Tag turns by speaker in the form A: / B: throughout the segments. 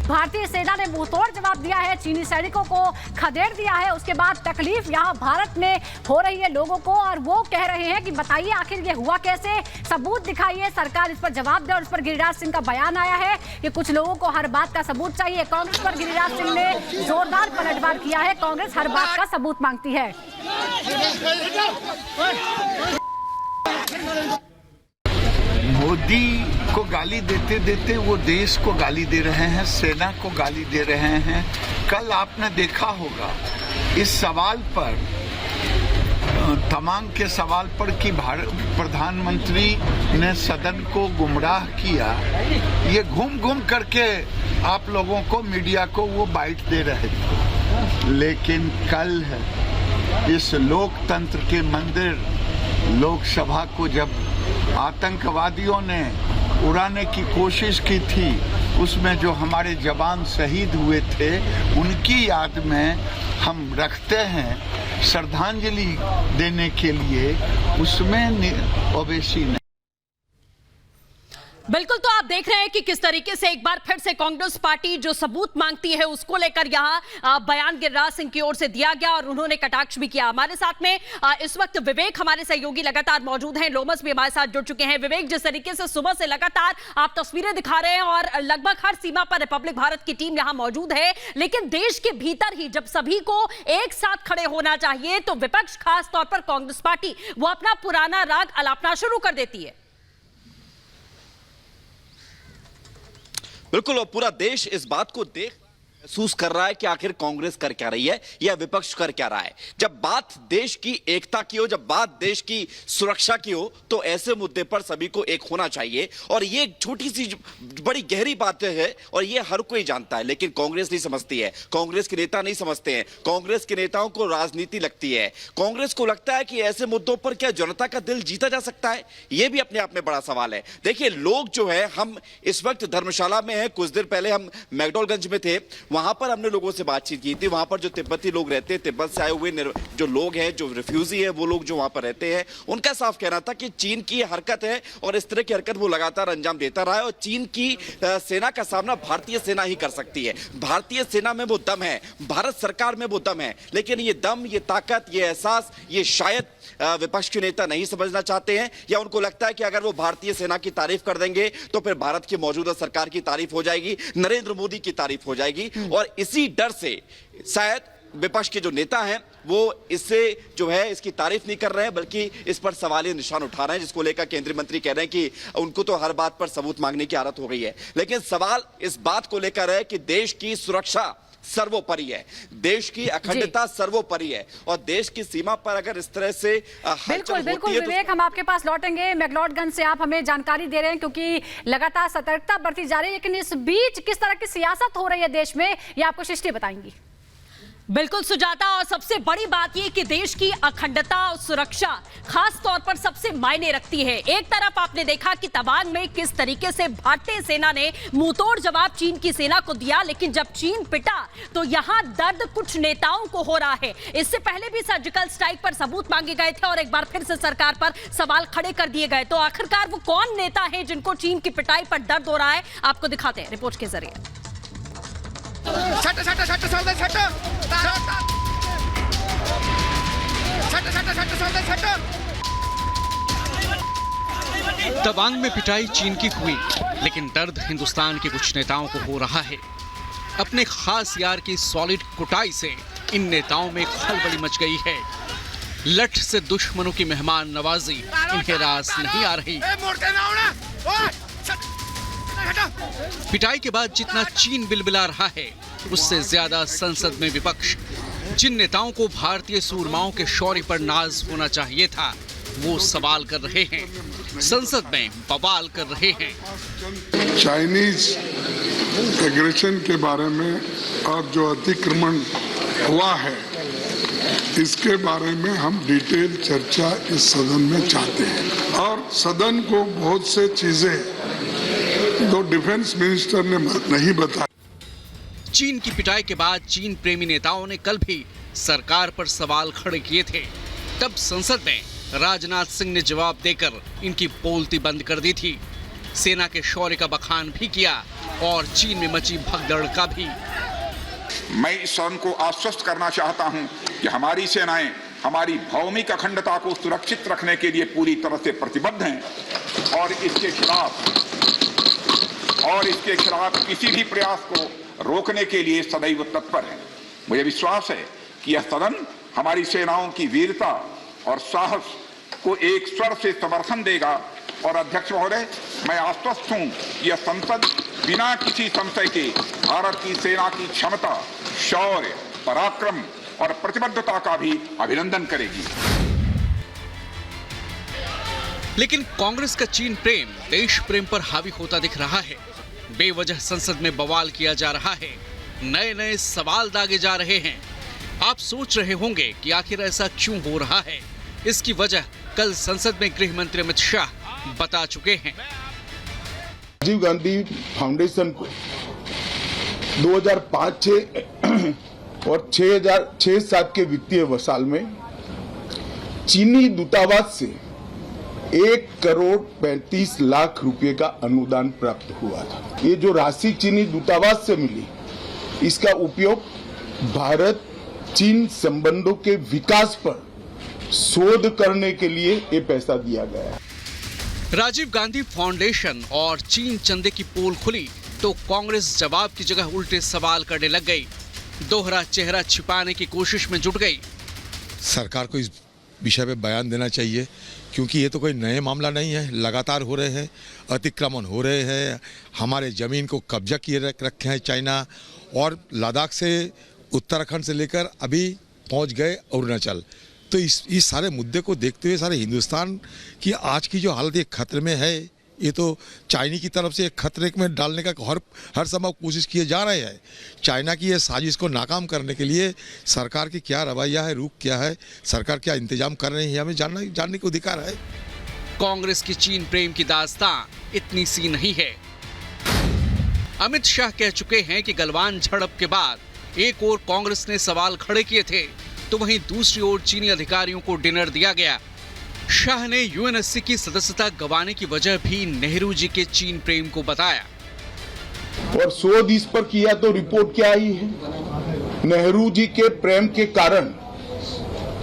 A: भारतीय सेना ने मुंहतोड़ जवाब दिया है, चीनी सैनिकों को खदेड़ दिया है। उसके बाद तकलीफ यहाँ भारत में हो रही है लोगों को, और वो कह रहे हैं कि बताइए आखिर ये हुआ कैसे, सबूत दिखाइए, सरकार इस पर जवाब दे। और इस पर गिरिराज सिंह का बयान आया है कि कुछ लोगों को हर बात का सबूत चाहिए। कांग्रेस पर गिरिराज सिंह ने जोरदार पलटवार किया है। कांग्रेस हर बात का सबूत मांगती है।
B: मोदी को गाली देते देते वो देश को गाली दे रहे हैं, सेना को गाली दे रहे हैं। कल आपने देखा होगा इस सवाल पर, तमाम के सवाल पर कि प्रधानमंत्री ने सदन को गुमराह किया, ये घूम घूम करके आप लोगों को, मीडिया को वो बाइट दे रहे थे। लेकिन कल इस लोकतंत्र के मंदिर लोकसभा को जब आतंकवादियों ने उड़ाने की कोशिश की थी, उसमें जो हमारे जवान शहीद हुए थे उनकी याद में हम रखते हैं श्रद्धांजलि देने के लिए, उसमें ओवैसी ने।
C: बिल्कुल, तो आप देख रहे हैं कि किस तरीके से एक बार फिर से कांग्रेस पार्टी जो सबूत मांगती है उसको लेकर यहाँ बयान गिरिराज सिंह की ओर से दिया गया और उन्होंने कटाक्ष भी किया। हमारे साथ में इस वक्त विवेक हमारे सहयोगी लगातार मौजूद हैं, लोमस भी हमारे साथ जुड़ चुके हैं। विवेक, जिस तरीके से सुबह से लगातार आप तस्वीरें दिखा रहे हैं और लगभग हर सीमा पर रिपब्लिक भारत की टीम यहाँ मौजूद है, लेकिन देश के भीतर ही जब सभी को एक साथ खड़े होना चाहिए तो विपक्ष, खास तौर पर कांग्रेस पार्टी, वो अपना पुराना राग अलापना शुरू कर देती है।
D: बिल्कुल, और पूरा देश इस बात को महसूस कर रहा है कि आखिर कांग्रेस कर क्या रही है या विपक्ष कर क्या रहा है। जब बात देश की एकता की हो, जब बात देश की सुरक्षा की हो, तो ऐसे मुद्दे पर सभी को एक होना चाहिए। और ये एक छोटी सी बड़ी गहरी बातें है और ये हर कोई जानता है, लेकिन कांग्रेस नहीं समझती है, कांग्रेस के नेता नहीं समझते हैं। कांग्रेस के नेताओं को राजनीति लगती है। कांग्रेस को लगता है कि ऐसे मुद्दों पर क्या जनता का दिल जीता जा सकता है? यह भी अपने आप में बड़ा सवाल है। देखिए, लोग जो है, हम इस वक्त धर्मशाला में हैं, कुछ देर पहले हम मैकडॉलगंज में थे, वहां पर हमने लोगों से बातचीत की थी। वहां पर जो तिब्बती लोग रहते हैं, तिब्बत से आए हुए जो लोग हैं, जो रिफ्यूजी हैं, वो लोग जो वहां पर रहते हैं, उनका साफ कहना था कि चीन की हरकत है और इस तरह की हरकत वो लगातार अंजाम देता रहा है और चीन की सेना का सामना भारतीय सेना ही कर सकती है। भारतीय सेना में वो दम है, भारत सरकार में वो दम है, लेकिन ये दम, ये ताकत, ये एहसास, ये शायद विपक्ष के नेता नहीं समझना चाहते हैं, या उनको लगता है कि अगर वो भारतीय सेना की तारीफ कर देंगे तो फिर भारत की मौजूदा सरकार की तारीफ हो जाएगी, नरेंद्र मोदी की तारीफ हो जाएगी। और इसी डर से शायद विपक्ष के जो नेता हैं वो इससे जो है इसकी तारीफ नहीं कर रहे हैं, बल्कि इस पर सवालिया निशान उठा रहे हैं, जिसको लेकर केंद्रीय मंत्री कह रहे हैं कि उनको तो हर बात पर सबूत मांगने की आदत हो गई है। लेकिन सवाल इस बात को लेकर है कि देश की सुरक्षा सर्वोपरि है, देश की अखंडता सर्वोपरि है, और देश की सीमा पर अगर इस तरह से
A: बिल्कुल विवेक, हम आपके पास लौटेंगे। मैकडॉलगंज से आप हमें जानकारी दे रहे हैं क्योंकि लगातार सतर्कता बरती जा रही है, लेकिन इस बीच किस तरह की सियासत हो रही है देश में, ये आपको सृष्टि बताएंगी।
C: बिल्कुल सुजाता, और सबसे बड़ी बात यह कि देश की अखंडता और सुरक्षा खास तौर पर सबसे मायने रखती है। एक तरफ आपने देखा कि तवांग में किस तरीके से भारतीय सेना ने मुंहतोड़ जवाब चीन की सेना को दिया, लेकिन जब चीन पिटा तो यहां दर्द कुछ नेताओं को हो रहा है। इससे पहले भी सर्जिकल स्ट्राइक पर सबूत मांगे गए थे और एक बार फिर से सरकार पर सवाल खड़े कर दिए गए। तो आखिरकार वो कौन नेता है जिनको चीन की पिटाई पर दर्द हो रहा है, आपको दिखाते हैं रिपोर्ट के जरिए।
E: तवांग में पिटाई चीन की हुई, लेकिन दर्द हिंदुस्तान के कुछ नेताओं को हो रहा है। अपने खास यार की सॉलिड कुटाई से इन नेताओं में खलबली मच गई है। लठ से दुश्मनों की मेहमान नवाजी इन्हें रास नहीं आ रही। पिटाई के बाद जितना चीन बिलबिला रहा है, उससे ज्यादा संसद में विपक्ष, जिन नेताओं को भारतीय सूरमाओं के शौर्य पर नाज होना चाहिए था, वो सवाल कर रहे हैं, संसद में बवाल कर रहे हैं।
F: चाइनीज एग्रेशन के बारे में और जो अतिक्रमण हुआ है, इसके बारे में हम डिटेल चर्चा इस सदन में चाहते हैं। और सदन को बहुत से चीजें तो डिफेंस मिनिस्टर ने नहीं बताया।
E: चीन की पिटाई के बाद चीन प्रेमी नेताओं ने कल भी सरकार पर सवाल खड़े किए थे। तब संसद में राजनाथ सिंह ने जवाब देकर इनकी बोलती बंद कर दी थी। सेना के शौर्य का बखान भी किया, और चीन में मची भगदड़ का भी।
G: मैं इस सदन को आश्वस्त करना चाहता हूं कि हमारी सेनाएं हमारी भौमिक अखंडता को सुरक्षित रखने के लिए पूरी तरह से प्रतिबद्ध हैं और इसके खिलाफ किसी भी प्रयास को रोकने के लिए सदैव तत्पर है। मुझे विश्वास है कि यह सदन हमारी सेनाओं की वीरता और साहस को एक स्वर से समर्थन देगा। और अध्यक्ष महोदय, मैं आश्वस्त हूं कि यह संसद बिना किसी संशय के भारत की सेना की क्षमता, शौर्य, पराक्रम और प्रतिबद्धता का भी अभिनंदन करेगी।
E: लेकिन कांग्रेस का चीन प्रेम देश प्रेम पर हावी होता दिख रहा है। बेवजह संसद में बवाल किया जा रहा है, नए नए सवाल दागे जा रहे हैं। आप सोच रहे होंगे कि आखिर ऐसा क्यों हो रहा है। इसकी वजह कल संसद में गृह मंत्री अमित शाह बता चुके हैं।
H: राजीव गांधी फाउंडेशन को 2005-6 और 2006-7 के वित्तीय साल में चीनी दूतावास से 1,35,00,000 रुपए का अनुदान प्राप्त हुआ था। ये जो राशि चीनी दूतावास से मिली, इसका उपयोग भारत चीन संबंधों के विकास पर शोध करने के लिए ये पैसा दिया गया।
E: राजीव गांधी फाउंडेशन और चीन चंदे की पोल खुली तो कांग्रेस जवाब की जगह उल्टे सवाल करने लग गई, दोहरा चेहरा छिपाने की कोशिश में जुट गई।
I: सरकार को इस विषय पे बयान देना चाहिए, क्योंकि ये तो कोई नए मामला नहीं है। लगातार हो रहे हैं, अतिक्रमण हो रहे हैं, हमारे ज़मीन को कब्जा किए रखे हैं चाइना, और लद्दाख से उत्तराखंड से लेकर अभी पहुंच गए अरुणाचल। तो इस सारे मुद्दे को देखते हुए सारे हिंदुस्तान की आज की जो हालत एक खतरे में है, ये तो चाइना की तरफ से एक खतरे में डालने का हर संभव कोशिश किए जा रहे हैं। चाइना की ये साजिश को नाकाम करने के लिए सरकार की क्या रवैया है, रुख क्या है, सरकार क्या इंतजाम कर रही है, हमें जानने को अधिकार है।
E: कांग्रेस की चीन प्रेम की दास्तां इतनी सी नहीं है। अमित शाह कह चुके हैं कि गलवान झड़प के बाद एक ओर कांग्रेस ने सवाल खड़े किए थे, तो वहीं दूसरी ओर चीनी अधिकारियों को डिनर दिया गया। शाह ने यूएनएससी की सदस्यता गंवाने की वजह भी नेहरू जी के चीन प्रेम को बताया।
H: और शोध इस पर किया तो रिपोर्ट क्या आई है? नेहरू जी के प्रेम के कारण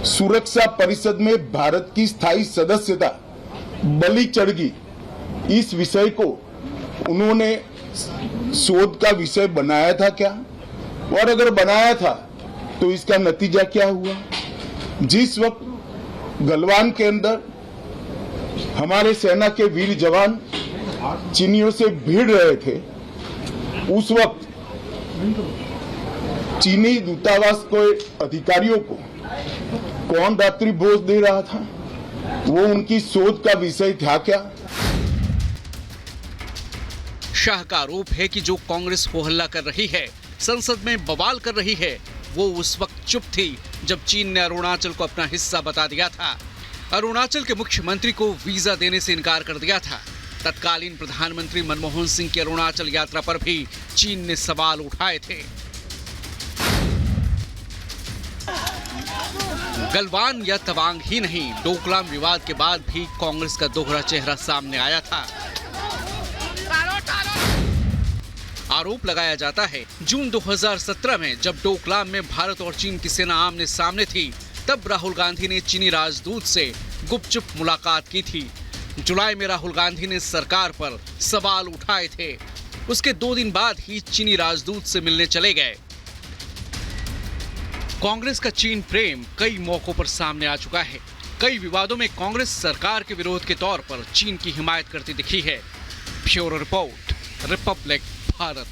H: सुरक्षा परिषद में भारत की स्थायी सदस्यता बलि चढ़ गई। इस विषय को उन्होंने शोध का विषय बनाया था क्या? और अगर बनाया था तो इसका नतीजा क्या हुआ? जिस वक्त गलवान के अंदर हमारे सेना के वीर जवान चीनियों से भिड़ रहे थे, उस वक्त चीनी दूतावास के अधिकारियों को कौन रात्रि भोज दे रहा था? वो उनकी शोध का विषय था क्या?
E: शाह का आरोप है कि जो कांग्रेस हो हल्ला कर रही है, संसद में बवाल कर रही है, वो उस वक्त चुप थी जब चीन ने अरुणाचल को अपना हिस्सा बता दिया था। अरुणाचल के मुख्यमंत्री को वीजा देने से इनकार कर दिया था। तत्कालीन प्रधानमंत्री मनमोहन सिंह की अरुणाचल यात्रा पर भी चीन ने सवाल उठाए थे। गलवान या तवांग ही नहीं, डोकलाम विवाद के बाद भी कांग्रेस का दोहरा चेहरा सामने आया था। आरोप लगाया जाता है जून 2017 में जब डोकलाम में भारत और चीन की सेना आमने सामने थी, तब राहुल गांधी ने चीनी राजदूत से गुपचुप मुलाकात की थी। जुलाई में राहुल गांधी ने सरकार पर सवाल उठाए थे। उसके 2 दिन बाद ही चीनी राजदूत से मिलने चले गए। कांग्रेस का चीन प्रेम कई मौकों पर सामने आ चुका है। कई विवादों में कांग्रेस सरकार के विरोध के तौर पर चीन की हिमायत करती दिखी है। Bureau report, Republic Bharat.